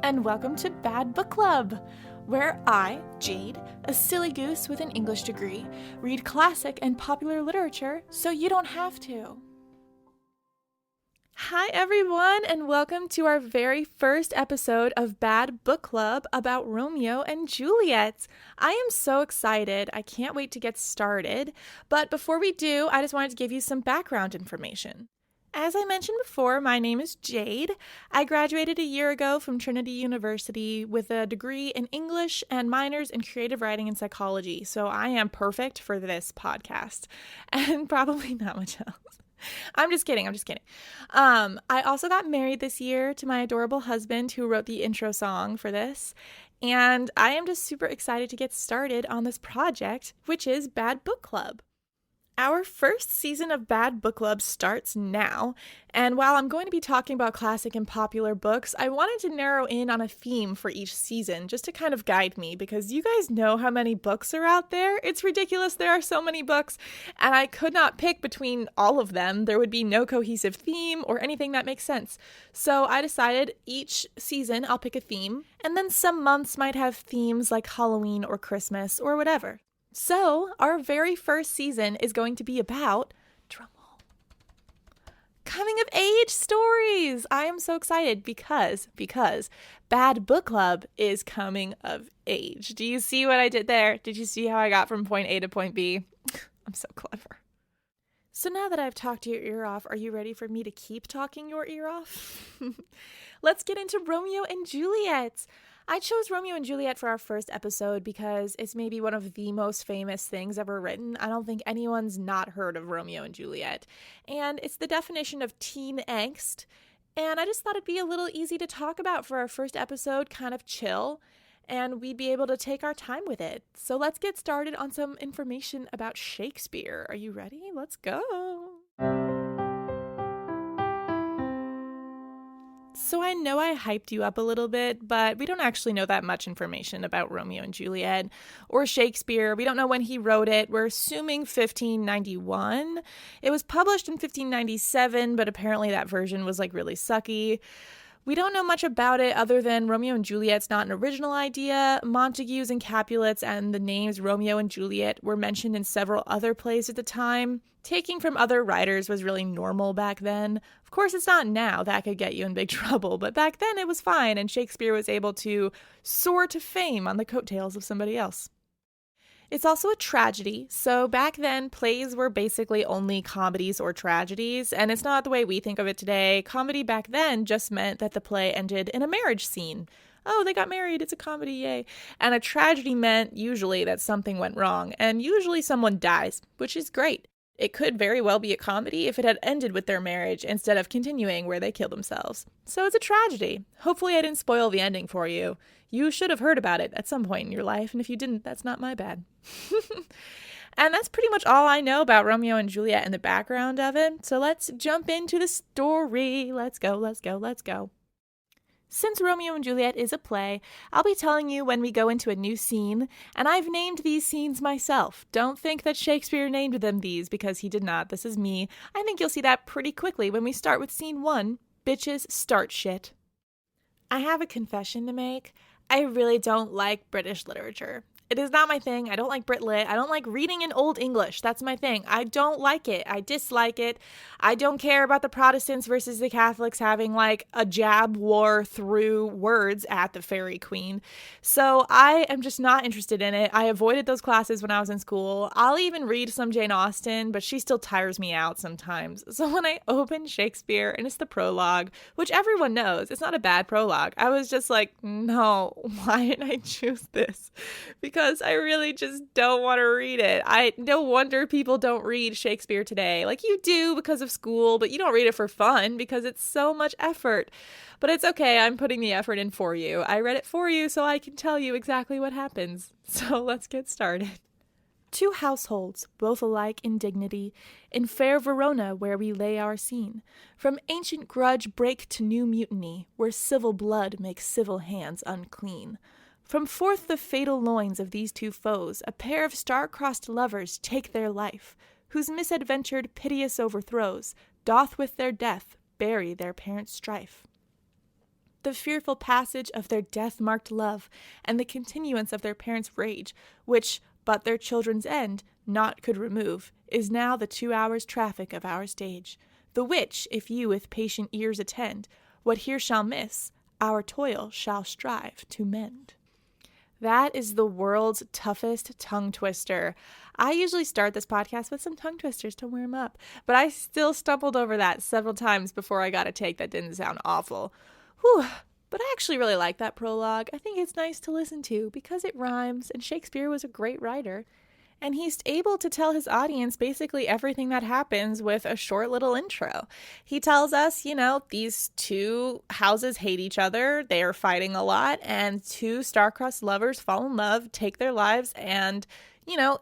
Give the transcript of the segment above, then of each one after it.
and welcome to Bad Book Club, where I, Jade, a silly goose with an English degree, read classic and popular literature so you don't have to. Hi everyone, and welcome to our very first episode of Bad Book Club about Romeo and Juliet. I am so excited. I can't wait to get started. But before we do, I just wanted to give you some background information. As I mentioned before, my name is Jade. I graduated a year ago from Trinity University with a degree in English and minors in creative writing and psychology, so I am perfect for this podcast, and probably not much else. I'm just kidding. I also got married this year to my adorable husband who wrote the intro song for this, and I am just super excited to get started on this project, which is Bad Book Club. Our first season of Bad Book Club starts now, and while I'm going to be talking about classic and popular books, I wanted to narrow in on a theme for each season just to kind of guide me, because you guys know how many books are out there. It's ridiculous, there are so many books, and I could not pick between all of them. There would be no cohesive theme or anything that makes sense. So I decided each season I'll pick a theme, and then some months might have themes like Halloween or Christmas or whatever. So, our very first season is going to be about, drumroll, coming of age stories. I am so excited because Bad Book Club is coming of age. Do you see what I did there? Did you see how I got from point A to point B? I'm so clever. So now that I've talked your ear off, are you ready for me to keep talking your ear off? Let's get into Romeo and Juliet. I chose Romeo and Juliet for our first episode because it's maybe one of the most famous things ever written. I don't think anyone's not heard of Romeo and Juliet. And it's the definition of teen angst. And I just thought it'd be a little easy to talk about for our first episode, kind of chill, and we'd be able to take our time with it. So let's get started on some information about Shakespeare. Are you ready? Let's go. So I know I hyped you up a little bit, but we don't actually know that much information about Romeo and Juliet or Shakespeare. We don't know when he wrote it. We're assuming 1591. It was published in 1597, but apparently that version was really sucky. We don't know much about it other than Romeo and Juliet's not an original idea. Montagues and Capulets and the names Romeo and Juliet were mentioned in several other plays at the time. Taking from other writers was really normal back then. Of course, it's not now. That could get you in big trouble. But back then it was fine, and Shakespeare was able to soar to fame on the coattails of somebody else. It's also a tragedy, so back then plays were basically only comedies or tragedies, and it's not the way we think of it today. Comedy back then just meant that the play ended in a marriage scene. Oh, they got married, it's a comedy, yay. And a tragedy meant usually that something went wrong, and usually someone dies, which is great. It could very well be a comedy if it had ended with their marriage instead of continuing where they killed themselves. So it's a tragedy. Hopefully I didn't spoil the ending for you. You should have heard about it at some point in your life, and if you didn't, that's not my bad. And that's pretty much all I know about Romeo and Juliet and the background of it. So let's jump into the story. Let's go. Since Romeo and Juliet is a play, I'll be telling you when we go into a new scene, and I've named these scenes myself. Don't think that Shakespeare named them these, because he did not. This is me. I think you'll see that pretty quickly when we start with scene 1, Bitches Start Shit. I have a confession to make. I really don't like British literature. It is not my thing. I don't like Brit Lit. I don't like reading in Old English. That's my thing. I don't like it. I dislike it. I don't care about the Protestants versus the Catholics having a jab war through words at the Fairy Queen. So I am just not interested in it. I avoided those classes when I was in school. I'll even read some Jane Austen, but she still tires me out sometimes. So when I open Shakespeare and it's the prologue, which everyone knows, it's not a bad prologue. I was just no, why did I choose this? Because I really just don't want to read it. No wonder people don't read Shakespeare today. You do because of school, but you don't read it for fun because it's so much effort. But it's okay, I'm putting the effort in for you. I read it for you so I can tell you exactly what happens. So let's get started. 2 households, both alike in dignity, in fair Verona where we lay our scene, from ancient grudge break to new mutiny, where civil blood makes civil hands unclean. From forth the fatal loins of these 2 foes, a pair of star-crossed lovers take their life, whose misadventured piteous overthrows doth with their death bury their parent strife. the fearful passage of their death-marked love, and the continuance of their parents' rage, which but their children's end naught could remove, is now the 2 hours' traffic of our stage. The which, if you with patient ears attend, what here shall miss, our toil shall strive to mend. That is the world's toughest tongue twister. I usually start this podcast with some tongue twisters to warm up, but I still stumbled over that several times before I got a take that didn't sound awful. Whew. But I actually really like that prologue. I think it's nice to listen to because it rhymes, and Shakespeare was a great writer. And he's able to tell his audience basically everything that happens with a short little intro. He tells us, these two houses hate each other, they are fighting a lot, and two star-crossed lovers fall in love, take their lives, and,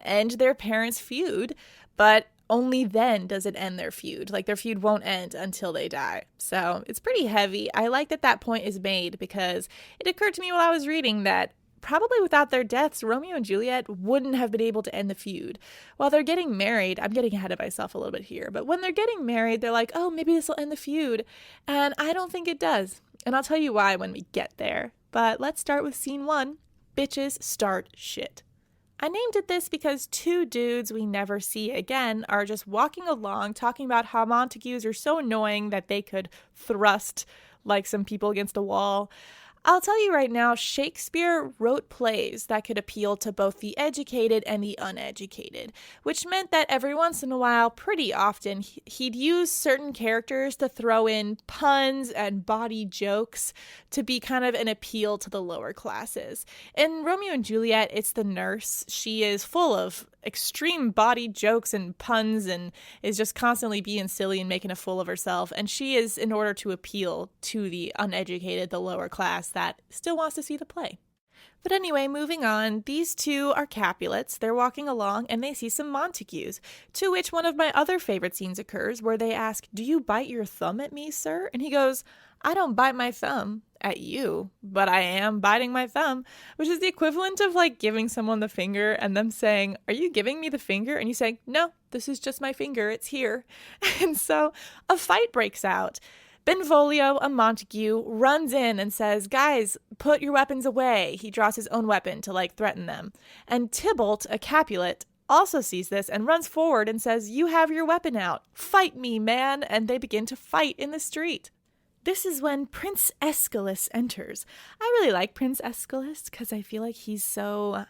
end their parents' feud. But only then does it end their feud. Like, their feud won't end until they die. So it's pretty heavy. I like that point is made because it occurred to me while I was reading that probably without their deaths, Romeo and Juliet wouldn't have been able to end the feud. While they're getting married, I'm getting ahead of myself a little bit here, but when they're getting married, they're like, oh, maybe this will end the feud. And I don't think it does. And I'll tell you why when we get there. But let's start with scene 1. Bitches start shit. I named it this because two dudes we never see again are just walking along talking about how Montagues are so annoying that they could thrust like some people against a wall. I'll tell you right now, Shakespeare wrote plays that could appeal to both the educated and the uneducated, which meant that every once in a while, pretty often, he'd use certain characters to throw in puns and bawdy jokes to be kind of an appeal to the lower classes. In Romeo and Juliet, it's the nurse. She is full of extreme bawdy jokes and puns and is just constantly being silly and making a fool of herself. And she is in order to appeal to the uneducated, the lower class that still wants to see the play. But anyway, moving on, these two are Capulets. They're walking along and they see some Montagues, to which one of my other favorite scenes occurs where they ask, "Do you bite your thumb at me, sir?" And he goes, "I don't bite my thumb at you, but I am biting my thumb," which is the equivalent of like giving someone the finger and them saying, "Are you giving me the finger?" And you say, "No, this is just my finger. It's here." And so a fight breaks out. Benvolio, a Montague, runs in and says, "Guys, put your weapons away." He draws his own weapon to threaten them. And Tybalt, a Capulet, also sees this and runs forward and says, "You have your weapon out. Fight me, man." And they begin to fight in the street. This is when Prince Escalus enters. I really like Prince Escalus because I feel like he's so,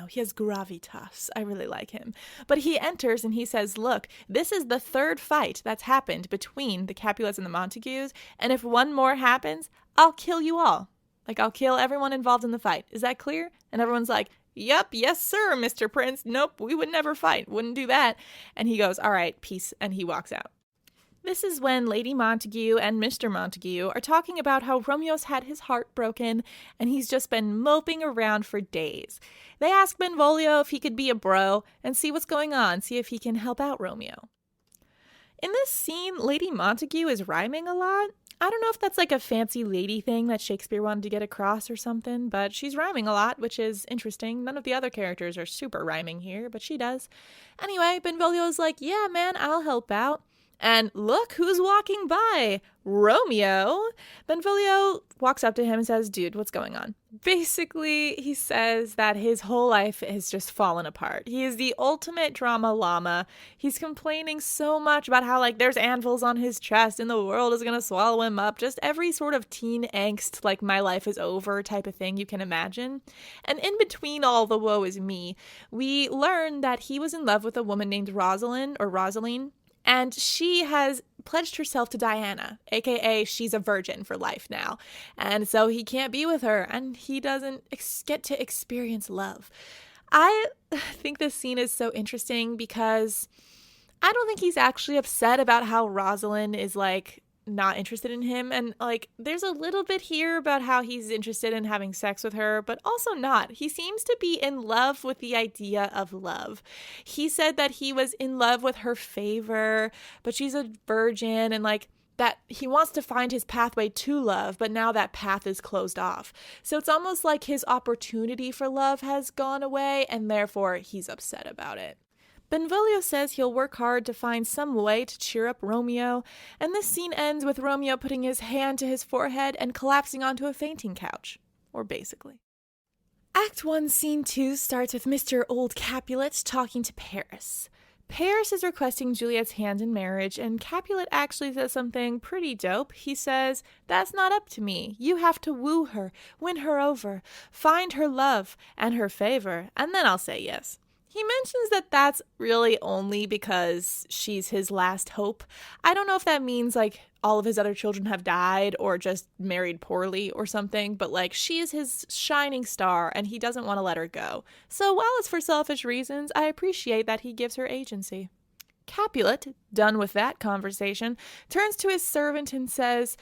he has gravitas. I really like him. But he enters and he says, "Look, this is the third fight that's happened between the Capulets and the Montagues, and if one more happens, I'll kill you all. I'll kill everyone involved in the fight. Is that clear?" And everyone's like, "Yep, yes, sir, Mr. Prince. Nope, we would never fight. Wouldn't do that." And he goes, "All right, peace," and he walks out. This is when Lady Montague and Mr. Montague are talking about how Romeo's had his heart broken and he's just been moping around for days. They ask Benvolio if he could be a bro and see what's going on, see if he can help out Romeo. In this scene, Lady Montague is rhyming a lot. I don't know if that's a fancy lady thing that Shakespeare wanted to get across or something, but she's rhyming a lot, which is interesting. None of the other characters are super rhyming here, but she does. Anyway, Benvolio's like, "Yeah, man, I'll help out." And look who's walking by, Romeo. Benvolio walks up to him and says, "Dude, what's going on?" Basically, he says that his whole life has just fallen apart. He is the ultimate drama llama. He's complaining so much about how there's anvils on his chest and the world is going to swallow him up. Just every sort of teen angst, my life is over type of thing you can imagine. And in between all the woe is me, we learn that he was in love with a woman named Rosaline. And she has pledged herself to Diana, aka she's a virgin for life now. And so he can't be with her, and he doesn't get to experience love. I think this scene is so interesting because I don't think he's actually upset about how Rosalind is not interested in him, and there's a little bit here about how he's interested in having sex with her, but also not. He seems to be in love with the idea of love. He said that he was in love with her favor, but she's a virgin, and that he wants to find his pathway to love, but now that path is closed off. So it's almost like his opportunity for love has gone away, and therefore he's upset about it. Benvolio says he'll work hard to find some way to cheer up Romeo, and this scene ends with Romeo putting his hand to his forehead and collapsing onto a fainting couch. Or basically. Act 1, Scene 2 starts with Mr. Old Capulet talking to Paris. Paris is requesting Juliet's hand in marriage, and Capulet actually says something pretty dope. He says, "That's not up to me. You have to woo her, win her over, find her love and her favor, and then I'll say yes." He mentions that that's really only because she's his last hope. I don't know if that means like all of his other children have died or just married poorly or something, but like she is his shining star and he doesn't want to let her go. So while it's for selfish reasons, I appreciate that he gives her agency. Capulet, done with that conversation, turns to his servant and says,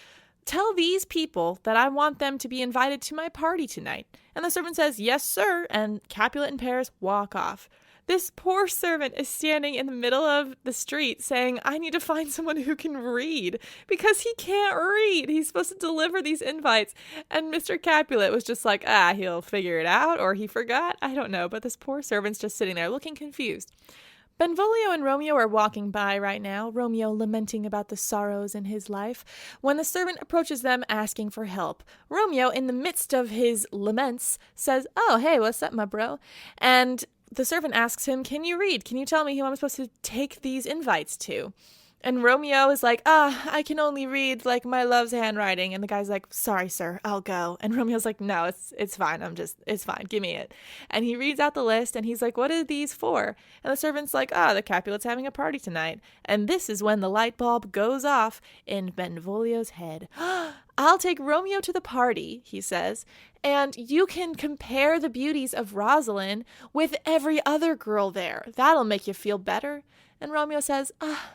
"Tell these people that I want them to be invited to my party tonight." And the servant says, "Yes, sir," and Capulet and Paris walk off. This poor servant is standing in the middle of the street saying, "I need to find someone who can read," because he can't read. He's supposed to deliver these invites. And Mr. Capulet was just like, he'll figure it out, or he forgot. I don't know, but this poor servant's just sitting there looking confused. Benvolio and Romeo are walking by right now, Romeo lamenting about the sorrows in his life, when the servant approaches them asking for help. Romeo, in the midst of his laments, says, "Oh, hey, what's up, my bro?" And the servant asks him, "Can you read? Can you tell me who I'm supposed to take these invites to?" And Romeo is like, "I can only read like my love's handwriting." And the guy's like, "Sorry, sir, I'll go." And Romeo's like, "No, it's fine. It's fine. Give me it." And he reads out the list and he's like, "What are these for?" And the servant's like, "The Capulet's having a party tonight." And this is when the light bulb goes off in Benvolio's head. "I'll take Romeo to the party," he says, "and you can compare the beauties of Rosalind with every other girl there. That'll make you feel better." And Romeo says,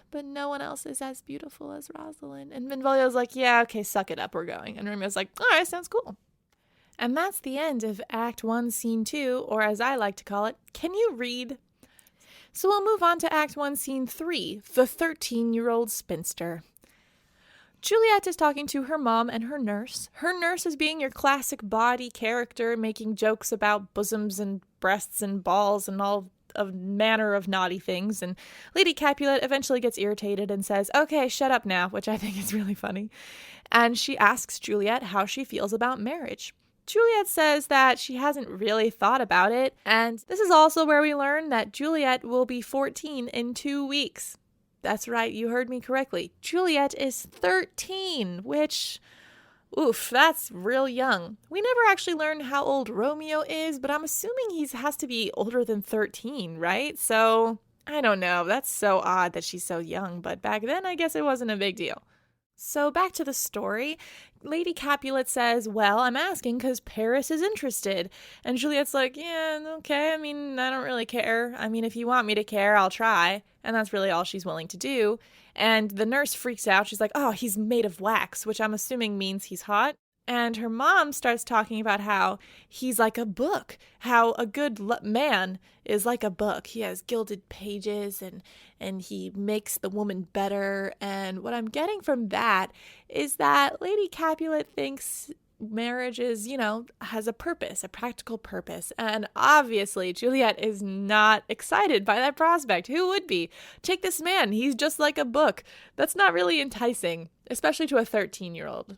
"But no one else is as beautiful as Rosalind." And Benvolio's like, "Yeah, okay, suck it up, we're going." And Romeo's like, "All right, sounds cool." And that's the end of Act 1, Scene 2, or as I like to call it, Can You Read? So we'll move on to Act 1, Scene 3, The 13-Year-Old Spinster. Juliet is talking to her mom and her nurse. Her nurse is being your classic body character, making jokes about bosoms and breasts and balls and all a manner of naughty things, and Lady Capulet eventually gets irritated and says, "Okay, shut up now," which I think is really funny. And she asks Juliet how she feels about marriage. Juliet says that she hasn't really thought about it, and this is also where we learn that Juliet will be 14 in 2 weeks. That's right, you heard me correctly. Juliet is 13, which... oof, that's real young. We never actually learn how old Romeo is, but I'm assuming he has to be older than 13, right? So, I don't know. That's so odd that she's so young, but back then I guess it wasn't a big deal. So back to the story. Lady Capulet says, "Well, I'm asking because Paris is interested." And Juliet's like, "Yeah, okay, I mean, I don't really care. I mean, if you want me to care, I'll try." And that's really all she's willing to do. And the nurse freaks out. She's like, "Oh, he's made of wax," which I'm assuming means he's hot. And her mom starts talking about how he's like a book, how a good man is like a book. He has gilded pages and he makes the woman better. And what I'm getting from that is that Lady Capulet thinks marriage is, has a purpose, a practical purpose. And obviously Juliet is not excited by that prospect. Who would be? Take this man. He's just like a book. That's not really enticing, especially to a 13-year-old,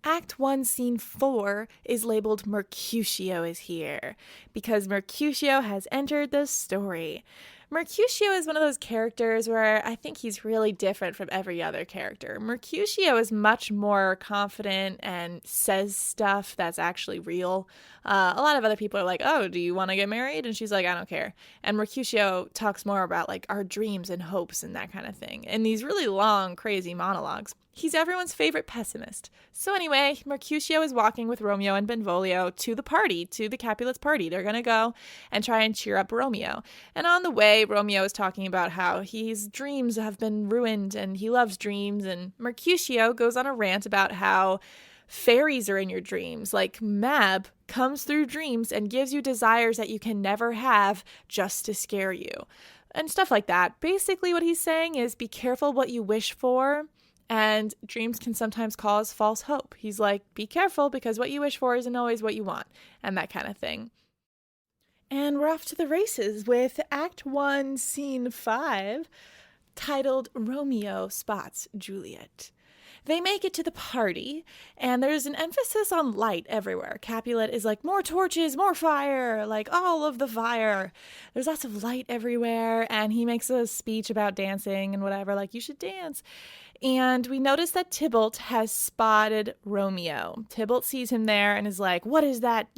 Act 1, Scene 4 is labeled Mercutio is here, because Mercutio has entered the story. Mercutio is one of those characters where I think he's really different from every other character. Mercutio is much more confident and says stuff that's actually real. A lot of other people are like, "Oh, do you want to get married?" And she's like, "I don't care." And Mercutio talks more about like our dreams and hopes and that kind of thing. And these really long, crazy monologues. He's everyone's favorite pessimist. So anyway, Mercutio is walking with Romeo and Benvolio to the party, to the Capulet's party. They're going to go and try and cheer up Romeo. And on the way, Romeo is talking about how his dreams have been ruined and he loves dreams. And Mercutio goes on a rant about how fairies are in your dreams. Like Mab comes through dreams and gives you desires that you can never have just to scare you. And stuff like that. Basically what he's saying is be careful what you wish for. And dreams can sometimes cause false hope. He's like, be careful because what you wish for isn't always what you want, and that kind of thing. And we're off to the races with Act 1, Scene 5, titled Romeo Spots Juliet. They make it to the party, and there's an emphasis on light everywhere. Capulet is like, more torches, more fire, like all of the fire. There's lots of light everywhere, and he makes a speech about dancing and whatever, like, you should dance. And we notice that Tybalt has spotted Romeo. Tybalt sees him there and is like, what is that,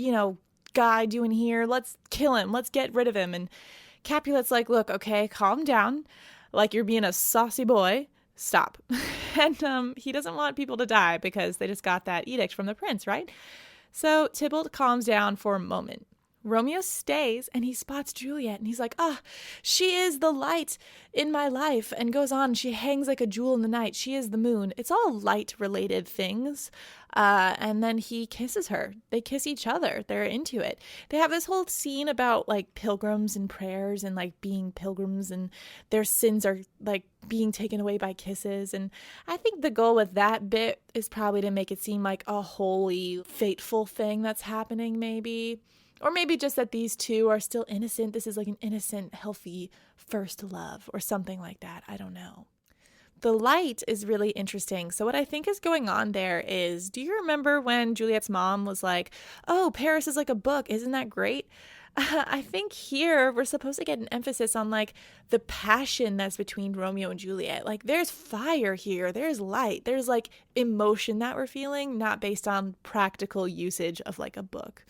guy doing here? Let's kill him. Let's get rid of him. And Capulet's like, look, okay, calm down. Like, you're being a saucy boy. Stop. And he doesn't want people to die because they just got that edict from the prince, right? So Tybalt calms down for a moment. Romeo stays and he spots Juliet and he's like, she is the light in my life, and goes on. She hangs like a jewel in the night. She is the moon. It's all light related things. And then he kisses her. They kiss each other. They're into it. They have this whole scene about like pilgrims and prayers and like being pilgrims, and their sins are like being taken away by kisses. And I think the goal with that bit is probably to make it seem like a holy, fateful thing that's happening, maybe. Or maybe just that these two are still innocent. This is like an innocent, healthy first love or something like that. I don't know. The light is really interesting. So what I think is going on there is, do you remember when Juliet's mom was like, oh, Paris is like a book. Isn't that great? I think here we're supposed to get an emphasis on like the passion that's between Romeo and Juliet. Like there's fire here. There's light. There's like emotion that we're feeling, not based on practical usage of like a book.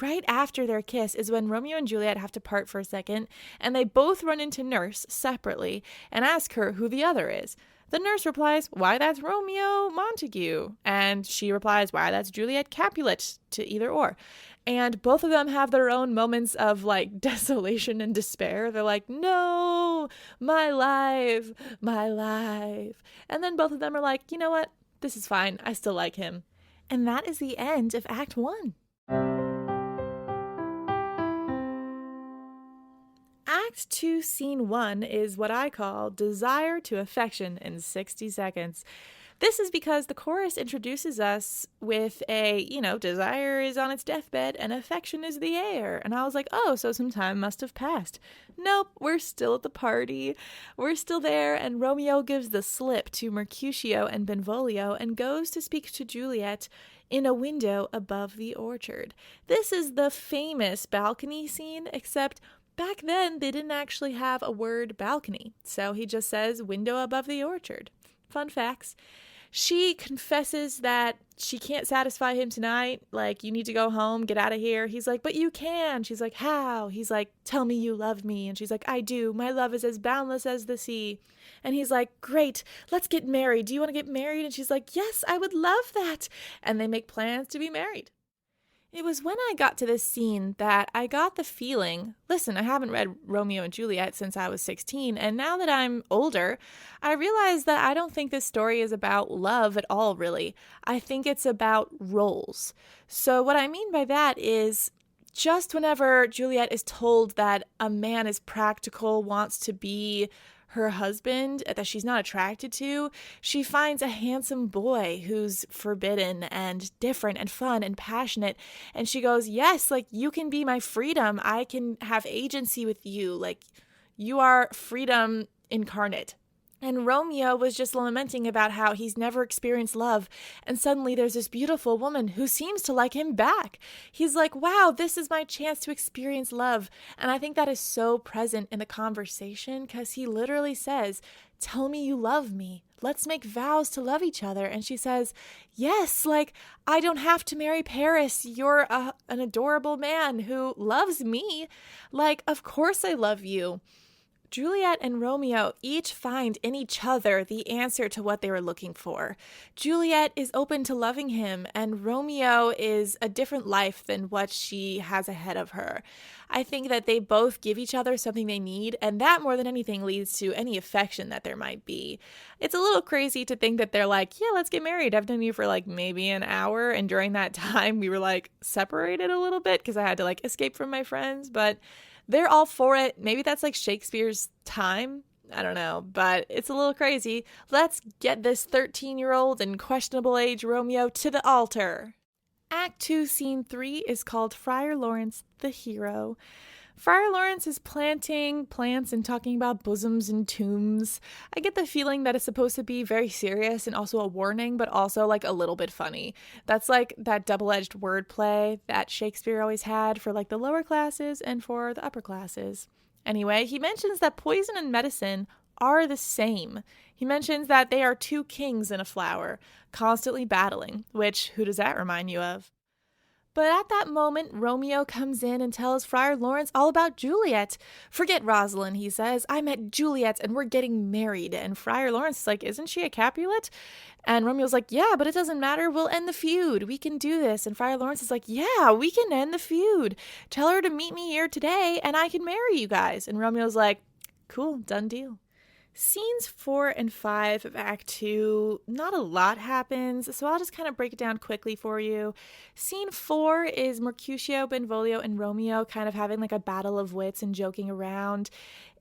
Right after their kiss is when Romeo and Juliet have to part for a second, and they both run into Nurse separately and ask her who the other is. The nurse replies, why, that's Romeo Montague. And she replies, why, that's Juliet Capulet, to either or. And both of them have their own moments of like desolation and despair. They're like, no, my life, my life. And then both of them are like, you know what? This is fine. I still like him. And that is the end of Act 1. Act 2, Scene 1 is what I call Desire to Affection in 60 seconds. This is because the chorus introduces us with a, desire is on its deathbed and affection is the air. And I was like, oh, so some time must have passed. Nope, we're still at the party. We're still there, and Romeo gives the slip to Mercutio and Benvolio and goes to speak to Juliet in a window above the orchard. This is the famous balcony scene, except back then, they didn't actually have a word balcony, so he just says window above the orchard. Fun facts. She confesses that she can't satisfy him tonight. Like, you need to go home, get out of here. He's like, but you can. She's like, how? He's like, tell me you love me. And she's like, I do. My love is as boundless as the sea. And he's like, great, let's get married. Do you want to get married? And she's like, yes, I would love that. And they make plans to be married. It was when I got to this scene that I got the feeling, listen, I haven't read Romeo and Juliet since I was 16, and now that I'm older, I realize that I don't think this story is about love at all, really. I think it's about roles. So what I mean by that is, just whenever Juliet is told that a man is practical, wants to be her husband that she's not attracted to, she finds a handsome boy who's forbidden and different and fun and passionate. And she goes, yes, like, you can be my freedom. I can have agency with you. Like, you are freedom incarnate. And Romeo was just lamenting about how he's never experienced love. And suddenly there's this beautiful woman who seems to like him back. He's like, wow, this is my chance to experience love. And I think that is so present in the conversation, because he literally says, tell me you love me. Let's make vows to love each other. And she says, yes, like, I don't have to marry Paris. You're an adorable man who loves me. Like, of course I love you. Juliet and Romeo each find in each other the answer to what they were looking for. Juliet is open to loving him, and Romeo is a different life than what she has ahead of her. I think that they both give each other something they need, and that more than anything leads to any affection that there might be. It's a little crazy to think that they're like, yeah, let's get married. I've known you for like maybe an hour, and during that time we were like separated a little bit because I had to like escape from my friends, but they're all for it. Maybe that's like Shakespeare's time. I don't know, but it's a little crazy. Let's get this 13-year-old and questionable age Romeo to the altar. Act 2, Scene 3 is called Friar Lawrence, the Hero. Friar Lawrence is planting plants and talking about bosoms and tombs. I get the feeling that it's supposed to be very serious and also a warning, but also like a little bit funny. That's like that double-edged wordplay that Shakespeare always had for like the lower classes and for the upper classes. Anyway, he mentions that poison and medicine are the same. He mentions that they are two kings in a flower, constantly battling, which, who does that remind you of? But at that moment, Romeo comes in and tells Friar Lawrence all about Juliet. Forget Rosalind, he says. I met Juliet and we're getting married. And Friar Lawrence is like, isn't she a Capulet? And Romeo's like, yeah, but it doesn't matter. We'll end the feud. We can do this. And Friar Lawrence is like, yeah, we can end the feud. Tell her to meet me here today and I can marry you guys. And Romeo's like, cool, done deal. Scenes 4 and 5 of Act 2, not a lot happens, so I'll just kind of break it down quickly for you. Scene 4 is Mercutio, Benvolio, and Romeo kind of having like a battle of wits and joking around.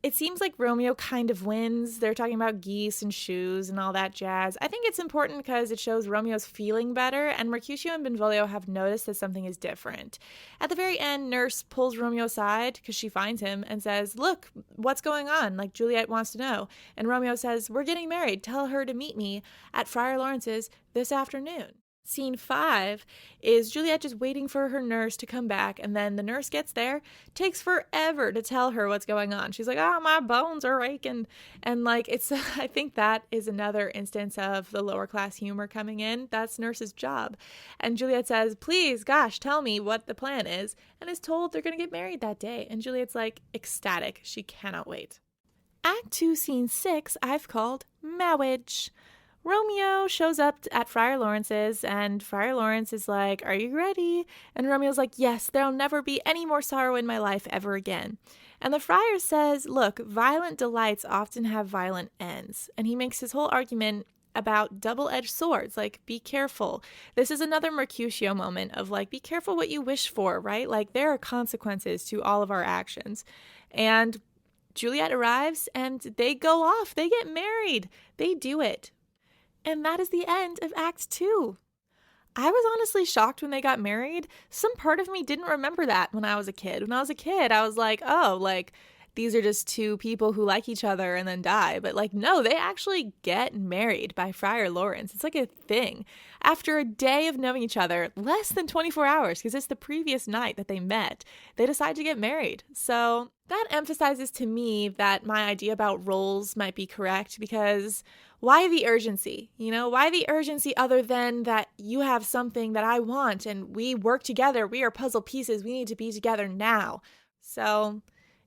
It seems like Romeo kind of wins. They're talking about geese and shoes and all that jazz. I think it's important because it shows Romeo's feeling better, and Mercutio and Benvolio have noticed that something is different. At the very end, Nurse pulls Romeo aside because she finds him and says, look, what's going on? Like, Juliet wants to know. And Romeo says, we're getting married. Tell her to meet me at Friar Lawrence's this afternoon. Scene 5 is Juliet just waiting for her nurse to come back, and then the nurse gets there, takes forever to tell her what's going on. She's like, oh, my bones are aching. And like, I think that is another instance of the lower class humor coming in. That's nurse's job. And Juliet says, please, gosh, tell me what the plan is, and is told they're going to get married that day. And Juliet's like ecstatic. She cannot wait. Act 2, Scene 6, I've called Marriage. Romeo shows up at Friar Lawrence's, and Friar Lawrence is like, are you ready? And Romeo's like, yes, there'll never be any more sorrow in my life ever again. And the friar says, look, violent delights often have violent ends. And he makes his whole argument about double-edged swords, like, be careful. This is another Mercutio moment of, like, be careful what you wish for, right? Like, there are consequences to all of our actions. And Juliet arrives, and they go off. They get married. They do it. And that is the end of Act 2. I was honestly shocked when they got married. Some part of me didn't remember that when I was a kid. When I was a kid, I was like, oh, like, these are just two people who like each other and then die. But like, no, they actually get married by Friar Lawrence. It's like a thing. After a day of knowing each other, less than 24 hours, because it's the previous night that they met, they decide to get married. So that emphasizes to me that my idea about roles might be correct, because why the urgency? You know, why the urgency other than that you have something that I want and we work together. We are puzzle pieces. We need to be together now. So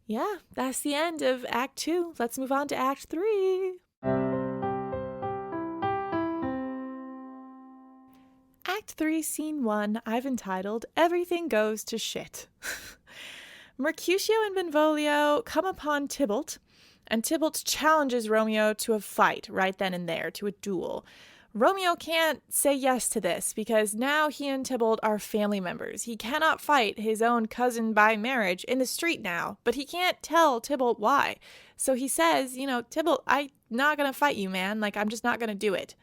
yeah, that's the end of Act 2. Let's move on to Act 3. Act 3, Scene 1, I've entitled, Everything Goes to Shit. Mercutio and Benvolio come upon Tybalt, and Tybalt challenges Romeo to a fight right then and there, to a duel. Romeo can't say yes to this because now he and Tybalt are family members. He cannot fight his own cousin by marriage in the street now, but he can't tell Tybalt why. So he says, you know, Tybalt, I'm not going to fight you, man. Like, I'm just not going to do it.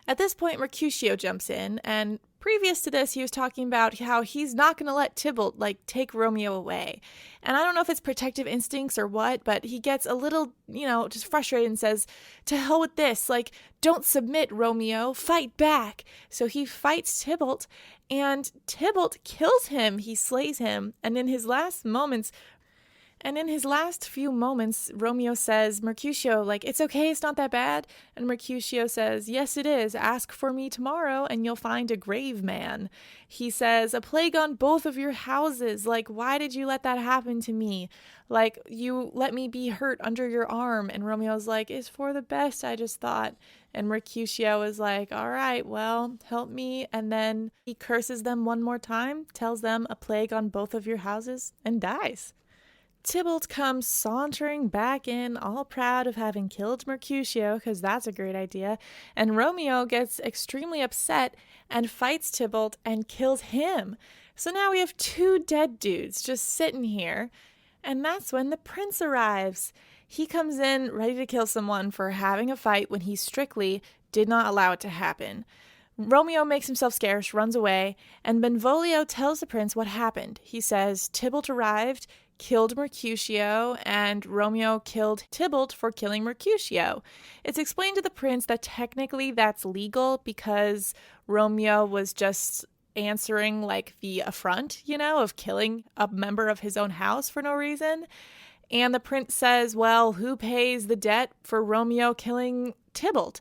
At this point, Mercutio jumps in, and previous to this, he was talking about how he's not going to let Tybalt, like, take Romeo away. And I don't know if it's protective instincts or what, but he gets a little, you know, just frustrated and says, to hell with this, like, don't submit, Romeo, fight back. So he fights Tybalt, and Tybalt kills him. He slays him, and in his last few moments, Romeo says, Mercutio, like, it's okay, it's not that bad. And Mercutio says, yes, it is. Ask for me tomorrow and you'll find a grave man. He says, a plague on both of your houses. Like, why did you let that happen to me? Like, you let me be hurt under your arm. And Romeo's like, it's for the best, I just thought. And Mercutio is like, all right, well, help me. And then he curses them one more time, tells them a plague on both of your houses, and dies. Tybalt comes sauntering back in, all proud of having killed Mercutio, because that's a great idea, and Romeo gets extremely upset and fights Tybalt and kills him. So now we have two dead dudes just sitting here, and that's when the prince arrives. He comes in ready to kill someone for having a fight when he strictly did not allow it to happen. Romeo makes himself scarce, runs away, and Benvolio tells the prince what happened. He says Tybalt arrived, killed Mercutio, and Romeo killed Tybalt for killing Mercutio. It's explained to the prince that technically that's legal because Romeo was just answering like the affront, of killing a member of his own house for no reason. And the prince says, well, who pays the debt for Romeo killing Tybalt?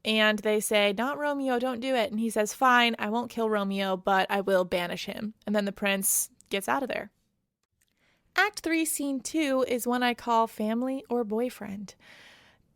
And they say, not Romeo, don't do it. And he says, fine, I won't kill Romeo, but I will banish him. And then the prince gets out of there. Act 3, Scene 2 is one I call Family or Boyfriend.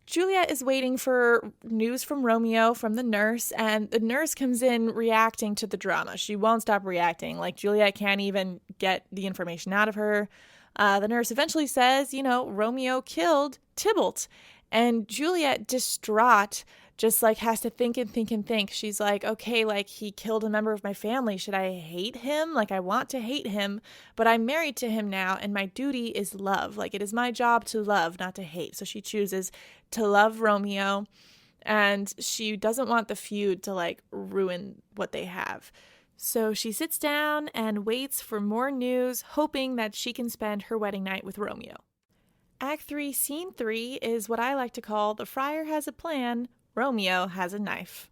Juliet is waiting for news from Romeo from the nurse, and the nurse comes in reacting to the drama. She won't stop reacting. Like, Juliet can't even get the information out of her. The nurse eventually says, Romeo killed Tybalt. And Juliet, distraught, just has to think and think and think. She's like, okay, he killed a member of my family. Should I hate him? I want to hate him, but I'm married to him now, and my duty is love. It is my job to love, not to hate. So she chooses to love Romeo, and she doesn't want the feud to ruin what they have. So she sits down and waits for more news, hoping that she can spend her wedding night with Romeo. Act 3, Scene 3 is what I like to call The Friar Has a Plan, Romeo Has a Knife.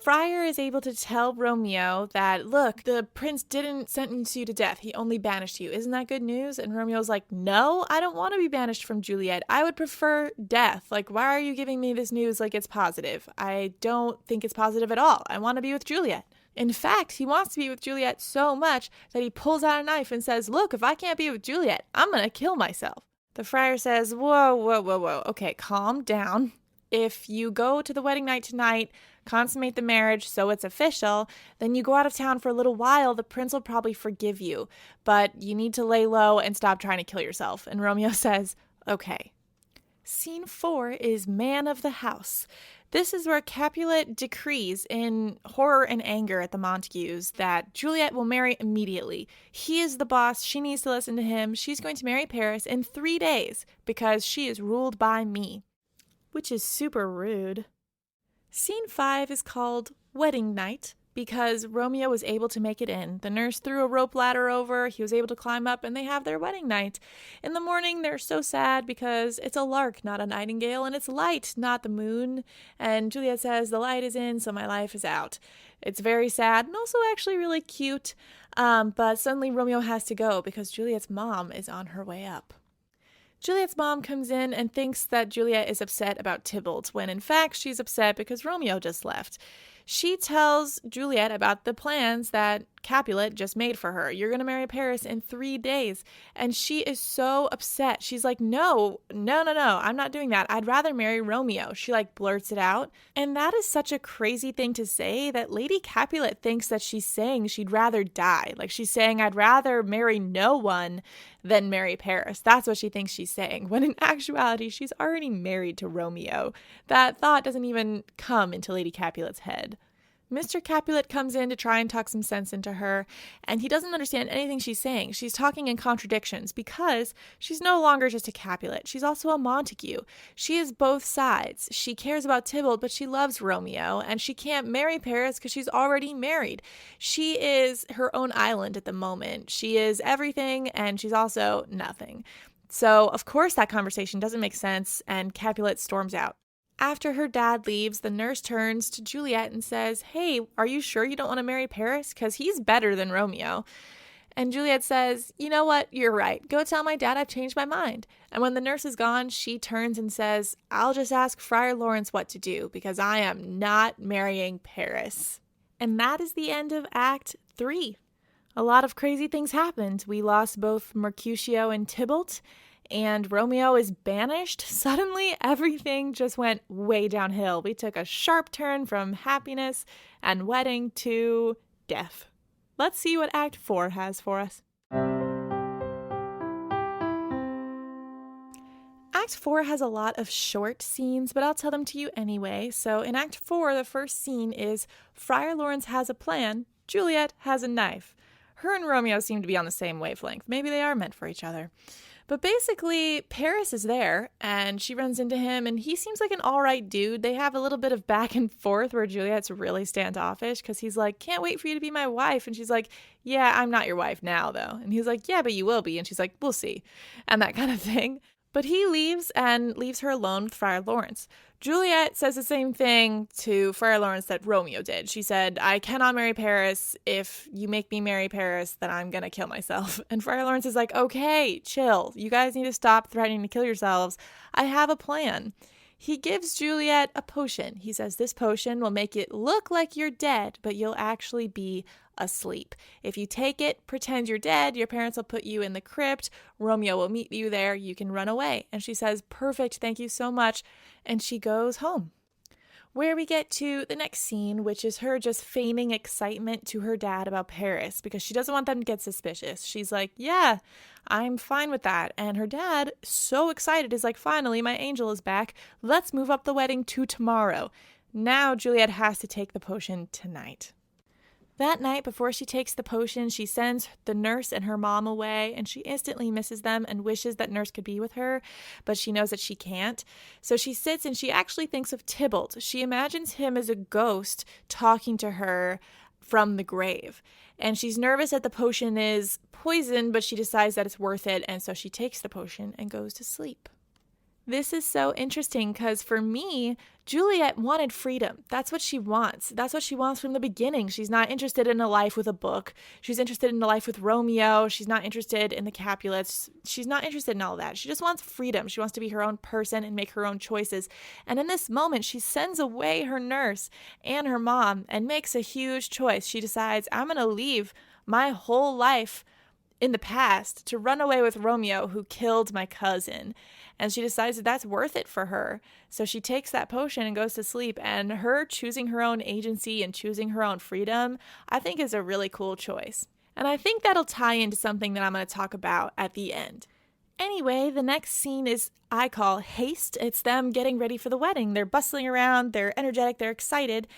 Friar is able to tell Romeo that, look, the prince didn't sentence you to death. He only banished you. Isn't that good news? And Romeo's like, no, I don't want to be banished from Juliet. I would prefer death. Why are you giving me this news like it's positive? I don't think it's positive at all. I want to be with Juliet. In fact, he wants to be with Juliet so much that he pulls out a knife and says, look, if I can't be with Juliet, I'm going to kill myself. The friar says, whoa. Okay, calm down. If you go to the wedding night tonight, consummate the marriage so it's official, then you go out of town for a little while, the prince will probably forgive you. But you need to lay low and stop trying to kill yourself. And Romeo says, okay. Scene 4 is Man of the House. This is where Capulet decrees in horror and anger at the Montagues that Juliet will marry immediately. He is the boss. She needs to listen to him. She's going to marry Paris in 3 days because she is ruled by me, which is super rude. Scene 5 is called Wedding Night because Romeo was able to make it in. The nurse threw a rope ladder over, he was able to climb up, and they have their wedding night. In the morning, they're so sad because it's a lark, not a nightingale, and it's light, not the moon. And Juliet says, the light is in, so my life is out. It's very sad and also actually really cute, but suddenly Romeo has to go because Juliet's mom is on her way up. Juliet's mom comes in and thinks that Juliet is upset about Tybalt, when in fact she's upset because Romeo just left. She tells Juliet about the plans that Capulet just made for her. You're going to marry Paris in 3 days. And she is so upset. She's like, no, I'm not doing that. I'd rather marry Romeo. She blurts it out. And that is such a crazy thing to say that Lady Capulet thinks that she's saying she'd rather die. She's saying, I'd rather marry no one than marry Paris. That's what she thinks she's saying. When in actuality, she's already married to Romeo. That thought doesn't even come into Lady Capulet's head. Mr. Capulet comes in to try and talk some sense into her, and he doesn't understand anything she's saying. She's talking in contradictions because she's no longer just a Capulet. She's also a Montague. She is both sides. She cares about Tybalt, but she loves Romeo, and she can't marry Paris because she's already married. She is her own island at the moment. She is everything, and she's also nothing. So, of course, that conversation doesn't make sense, and Capulet storms out. After her dad leaves, the nurse turns to Juliet and says, hey, are you sure you don't want to marry Paris? Because he's better than Romeo. And Juliet says, you know what? You're right. Go tell my dad I've changed my mind. And when the nurse is gone, she turns and says, I'll just ask Friar Lawrence what to do because I am not marrying Paris. And that is the end of Act 3. A lot of crazy things happened. We lost both Mercutio and Tybalt, and Romeo is banished. Suddenly, everything just went way downhill. We took a sharp turn from happiness and wedding to death. Let's see what Act 4 has for us. Act 4 has a lot of short scenes, but I'll tell them to you anyway. So in Act 4, the first scene is Friar Lawrence has a plan, Juliet has a knife. Her and Romeo seem to be on the same wavelength. Maybe they are meant for each other. But basically, Paris is there, and she runs into him, and he seems like an all right dude. They have a little bit of back and forth where Juliet's really standoffish because he's like, can't wait for you to be my wife. And she's like, yeah, I'm not your wife now, though. And he's like, yeah, but you will be. And she's like, we'll see. And that kind of thing. But he leaves and leaves her alone with Friar Lawrence. Juliet says the same thing to Friar Lawrence that Romeo did. She said, I cannot marry Paris. If you make me marry Paris, then I'm going to kill myself. And Friar Lawrence is like, okay, chill. You guys need to stop threatening to kill yourselves. I have a plan. He gives Juliet a potion. He says this potion will make it look like you're dead, but you'll actually be asleep. If you take it, pretend you're dead, your parents will put you in the crypt. Romeo will meet you there. You can run away. And she says, perfect, thank you so much. And she goes home. Where we get to the next scene, which is her just feigning excitement to her dad about Paris because she doesn't want them to get suspicious. She's like, yeah, I'm fine with that. And her dad, so excited, is like, finally, my angel is back. Let's move up the wedding to tomorrow. Now Juliet has to take the potion tonight. That night, before she takes the potion, she sends the nurse and her mom away, and she instantly misses them and wishes that nurse could be with her, but she knows that she can't. So she sits and she actually thinks of Tybalt. She imagines him as a ghost talking to her from the grave. And she's nervous that the potion is poison, but she decides that it's worth it, and so she takes the potion and goes to sleep. This is so interesting because for me, Juliet wanted freedom. That's what she wants. That's what she wants from the beginning. She's not interested in a life with a book. She's interested in a life with Romeo. She's not interested in the Capulets. She's not interested in all that. She just wants freedom. She wants to be her own person and make her own choices. And in this moment, she sends away her nurse and her mom and makes a huge choice. She decides, I'm going to leave my whole life in the past to run away with Romeo, who killed my cousin. And she decides that that's worth it for her. So she takes that potion and goes to sleep. And her choosing her own agency and choosing her own freedom, I think is a really cool choice. And I think that'll tie into something that I'm going to talk about at the end. Anyway, the next scene is, I call haste. It's them getting ready for the wedding. They're bustling around, they're energetic, they're excited,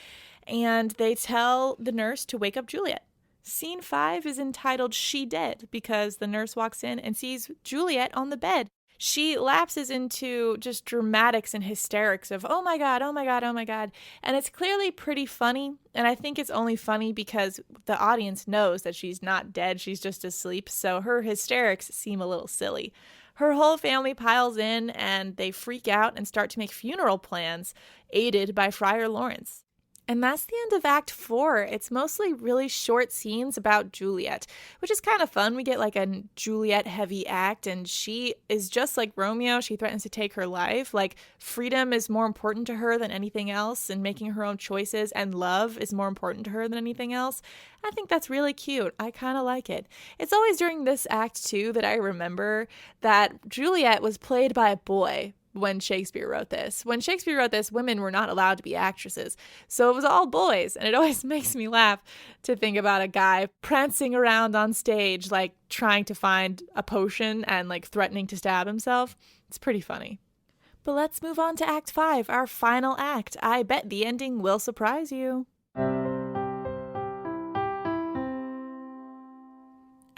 and they tell the nurse to wake up Juliet. Scene 5 is entitled She Dead because the nurse walks in and sees Juliet on the bed. She lapses into just dramatics and hysterics of, oh my God, oh my God, oh my God. And it's clearly pretty funny. And I think it's only funny because the audience knows that she's not dead. She's just asleep. So her hysterics seem a little silly. Her whole family piles in and they freak out and start to make funeral plans, aided by Friar Lawrence. And that's the end of Act 4. It's mostly really short scenes about Juliet, which is kind of fun. We get like a Juliet-heavy act, and she is just like Romeo. She threatens to take her life. Like, freedom is more important to her than anything else, and making her own choices and love is more important to her than anything else. I think that's really cute. I kind of like it. It's always during this act, too, that I remember that Juliet was played by a boy. When Shakespeare wrote this. When Shakespeare wrote this, women were not allowed to be actresses. So it was all boys. And it always makes me laugh to think about a guy prancing around on stage, like trying to find a potion and like threatening to stab himself. It's pretty funny. But let's move on to Act 5, our final act. I bet the ending will surprise you.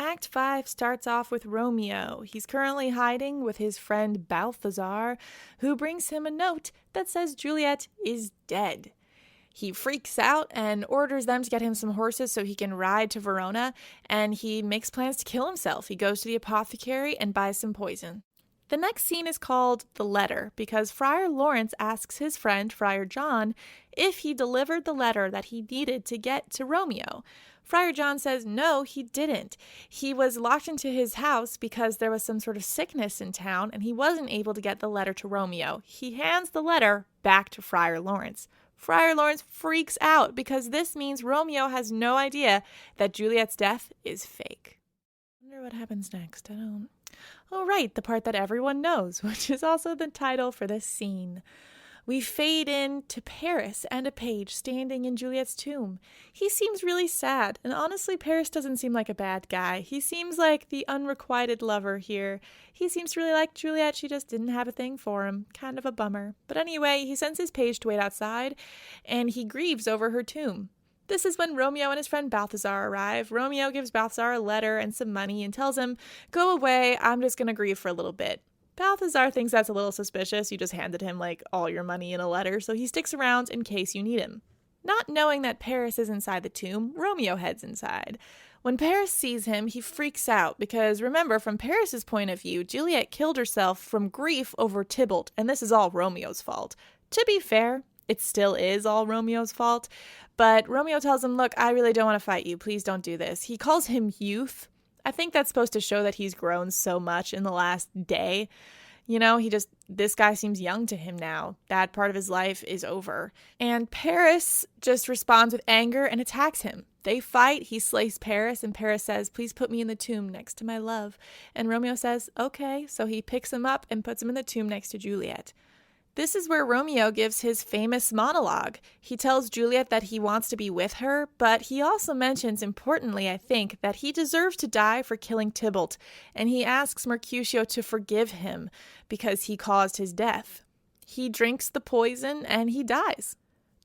Act 5 starts off with Romeo. He's currently hiding with his friend Balthazar, who brings him a note that says Juliet is dead. He freaks out and orders them to get him some horses so he can ride to Verona, and he makes plans to kill himself. He goes to the apothecary and buys some poison. The next scene is called The Letter because Friar Lawrence asks his friend, Friar John, if he delivered the letter that he needed to get to Romeo. Friar John says no, he didn't. He was locked into his house because there was some sort of sickness in town and he wasn't able to get the letter to Romeo. He hands the letter back to Friar Lawrence. Friar Lawrence freaks out because this means Romeo has no idea that Juliet's death is fake. I wonder what happens next. Oh, right, the part that everyone knows, which is also the title for this scene. We fade in to Paris and a page standing in Juliet's tomb. He seems really sad, and honestly, Paris doesn't seem like a bad guy. He seems like the unrequited lover here. He seems to really like Juliet, she just didn't have a thing for him. Kind of a bummer. But anyway, he sends his page to wait outside, and he grieves over her tomb. This is when Romeo and his friend Balthazar arrive. Romeo gives Balthazar a letter and some money and tells him, "Go away, I'm just going to grieve for a little bit." Balthazar thinks that's a little suspicious. You just handed him all your money in a letter, so he sticks around in case you need him. Not knowing that Paris is inside the tomb, Romeo heads inside. When Paris sees him, he freaks out because, remember, from Paris's point of view, Juliet killed herself from grief over Tybalt, and this is all Romeo's fault. To be fair, it still is all Romeo's fault, but Romeo tells him, "Look, I really don't want to fight you. Please don't do this." He calls him youth. I think that's supposed to show that he's grown so much in the last day. This guy seems young to him now. That part of his life is over. And Paris just responds with anger and attacks him. They fight, he slays Paris, and Paris says, "Please put me in the tomb next to my love." And Romeo says, "Okay." So he picks him up and puts him in the tomb next to Juliet. This is where Romeo gives his famous monologue. He tells Juliet that he wants to be with her, but he also mentions, importantly, I think, that he deserves to die for killing Tybalt, and he asks Mercutio to forgive him because he caused his death. He drinks the poison and he dies.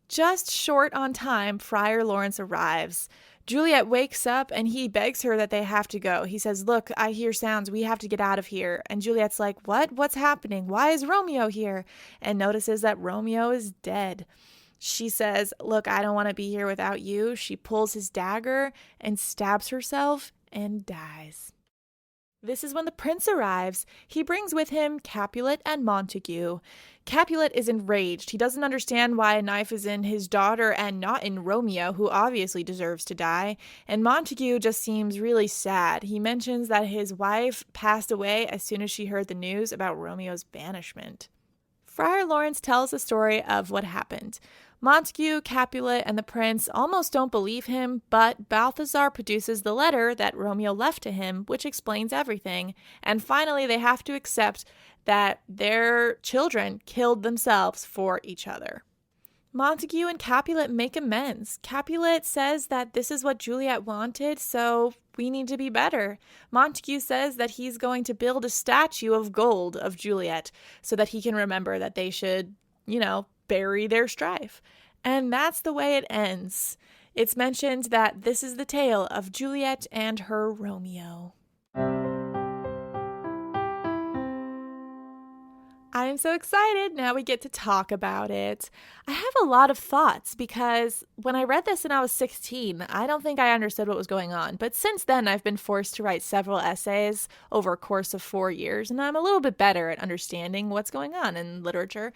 Just short on time, Friar Lawrence arrives. Juliet wakes up and he begs her that they have to go. He says, "Look, I hear sounds. We have to get out of here." And Juliet's like, "What? What's happening? Why is Romeo here?" And notices that Romeo is dead. She says, "Look, I don't want to be here without you." She pulls his dagger and stabs herself and dies. This is when the prince arrives. He brings with him Capulet and Montague. Capulet is enraged. He doesn't understand why a knife is in his daughter and not in Romeo, who obviously deserves to die. And Montague just seems really sad. He mentions that his wife passed away as soon as she heard the news about Romeo's banishment. Friar Lawrence tells the story of what happened. Montague, Capulet, and the prince almost don't believe him, but Balthazar produces the letter that Romeo left to him, which explains everything. And finally, they have to accept that their children killed themselves for each other. Montague and Capulet make amends. Capulet says that this is what Juliet wanted, so we need to be better. Montague says that he's going to build a statue of gold of Juliet so that he can remember that they should, bury their strife. And that's the way it ends. It's mentioned that this is the tale of Juliet and her Romeo. I am so excited. Now we get to talk about it. I have a lot of thoughts because when I read this when I was 16, I don't think I understood what was going on. But since then, I've been forced to write several essays over a course of 4 years, and I'm a little bit better at understanding what's going on in literature.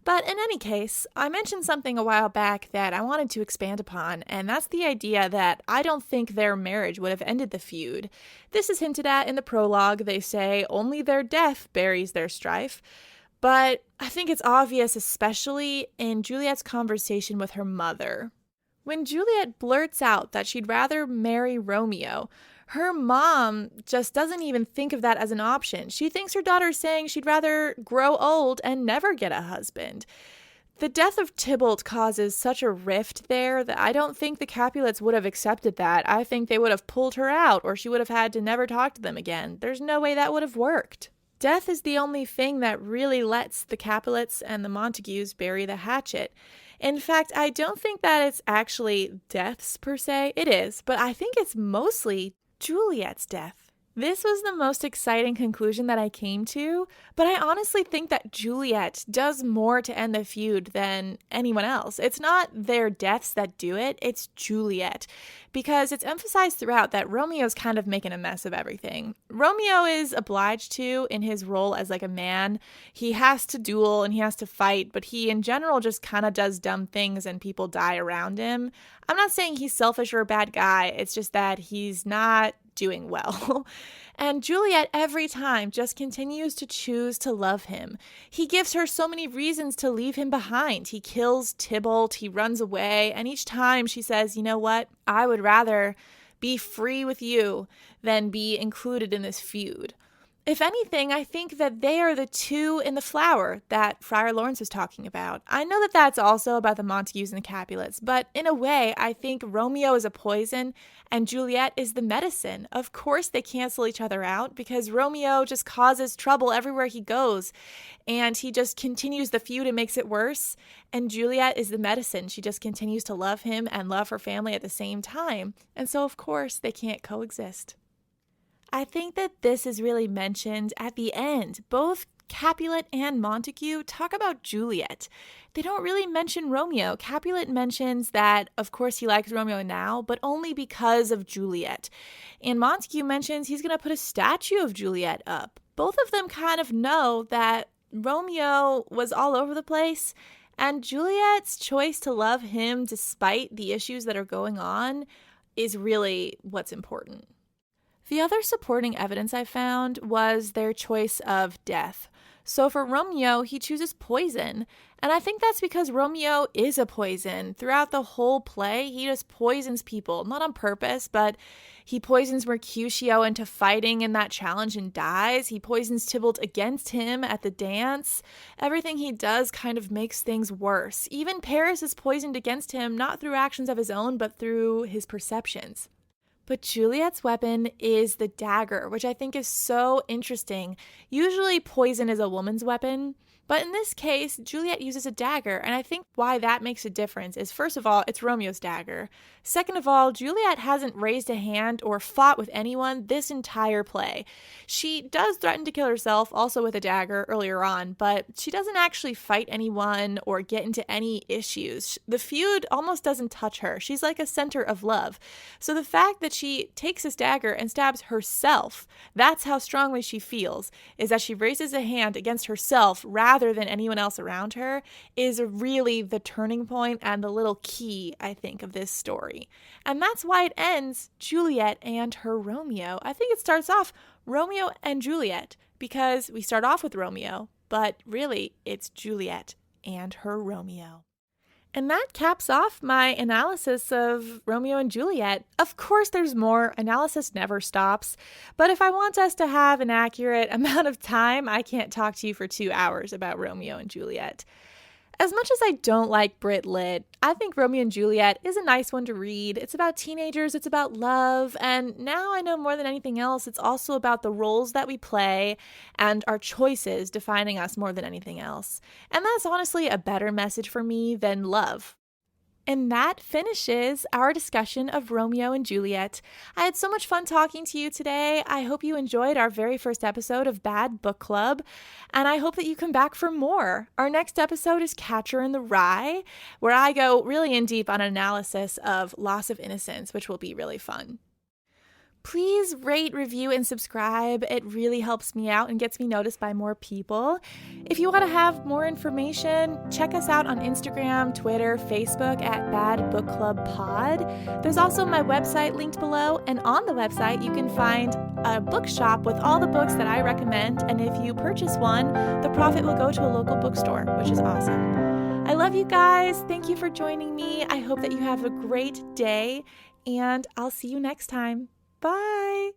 But in any case, I mentioned something a while back that I wanted to expand upon, and that's the idea that I don't think their marriage would have ended the feud. This is hinted at in the prologue. They say only their death buries their strife. But I think it's obvious, especially in Juliet's conversation with her mother. When Juliet blurts out that she'd rather marry Romeo, her mom just doesn't even think of that as an option. She thinks her daughter's saying she'd rather grow old and never get a husband. The death of Tybalt causes such a rift there that I don't think the Capulets would have accepted that. I think they would have pulled her out, or she would have had to never talk to them again. There's no way that would have worked. Death is the only thing that really lets the Capulets and the Montagues bury the hatchet. In fact, I don't think that it's actually deaths per se. It is, but I think it's mostly Juliet's death. This was the most exciting conclusion that I came to, but I honestly think that Juliet does more to end the feud than anyone else. It's not their deaths that do it, it's Juliet. Because it's emphasized throughout that Romeo's kind of making a mess of everything. Romeo is obliged to in his role as a man. He has to duel and he has to fight, but he in general just kind of does dumb things and people die around him. I'm not saying he's selfish or a bad guy, it's just that he's not doing well. And Juliet every time just continues to choose to love him. He gives her so many reasons to leave him behind. He kills Tybalt, he runs away, and each time she says, "You know what? I would rather be free with you than be included in this feud." If anything, I think that they are the two in the flower that Friar Lawrence was talking about. I know that that's also about the Montagues and the Capulets, but in a way, I think Romeo is a poison and Juliet is the medicine. Of course, they cancel each other out because Romeo just causes trouble everywhere he goes, and he just continues the feud and makes it worse. And Juliet is the medicine. She just continues to love him and love her family at the same time. And so, of course, they can't coexist. I think that this is really mentioned at the end. Both Capulet and Montague talk about Juliet. They don't really mention Romeo. Capulet mentions that, of course, he likes Romeo now, but only because of Juliet. And Montague mentions he's going to put a statue of Juliet up. Both of them kind of know that Romeo was all over the place, and Juliet's choice to love him despite the issues that are going on is really what's important. The other supporting evidence I found was their choice of death. So for Romeo, he chooses poison. And I think that's because Romeo is a poison. Throughout the whole play, he just poisons people, not on purpose, but he poisons Mercutio into fighting in that challenge and dies. He poisons Tybalt against him at the dance. Everything he does kind of makes things worse. Even Paris is poisoned against him, not through actions of his own, but through his perceptions. But Juliet's weapon is the dagger, which I think is so interesting. Usually poison is a woman's weapon, but in this case, Juliet uses a dagger, and I think why that makes a difference is, first of all, it's Romeo's dagger. Second of all, Juliet hasn't raised a hand or fought with anyone this entire play. She does threaten to kill herself, also with a dagger, earlier on, but she doesn't actually fight anyone or get into any issues. The feud almost doesn't touch her. She's like a center of love. So the fact that she takes this dagger and stabs herself, that's how strongly she feels, is that she raises a hand against herself rather than anyone else around her, is really the turning point and the little key, I think, of this story. And that's why it ends Juliet and her Romeo. I think it starts off Romeo and Juliet because we start off with Romeo, but really it's Juliet and her Romeo. And that caps off my analysis of Romeo and Juliet. Of course, there's more. Analysis never stops. But if I want us to have an accurate amount of time, I can't talk to you for 2 hours about Romeo and Juliet. As much as I don't like Brit Lit, I think Romeo and Juliet is a nice one to read. It's about teenagers, it's about love, and now I know more than anything else, it's also about the roles that we play and our choices defining us more than anything else. And that's honestly a better message for me than love. And that finishes our discussion of Romeo and Juliet. I had so much fun talking to you today. I hope you enjoyed our very first episode of Bad Book Club, and I hope that you come back for more. Our next episode is Catcher in the Rye, where I go really in deep on an analysis of Loss of Innocence, which will be really fun. Please rate, review, and subscribe. It really helps me out and gets me noticed by more people. If you want to have more information, check us out on Instagram, Twitter, Facebook at Bad Book Club Pod. There's also my website linked below, and on the website you can find a bookshop with all the books that I recommend, and if you purchase one, the profit will go to a local bookstore, which is awesome. I love you guys. Thank you for joining me. I hope that you have a great day, and I'll see you next time. Bye.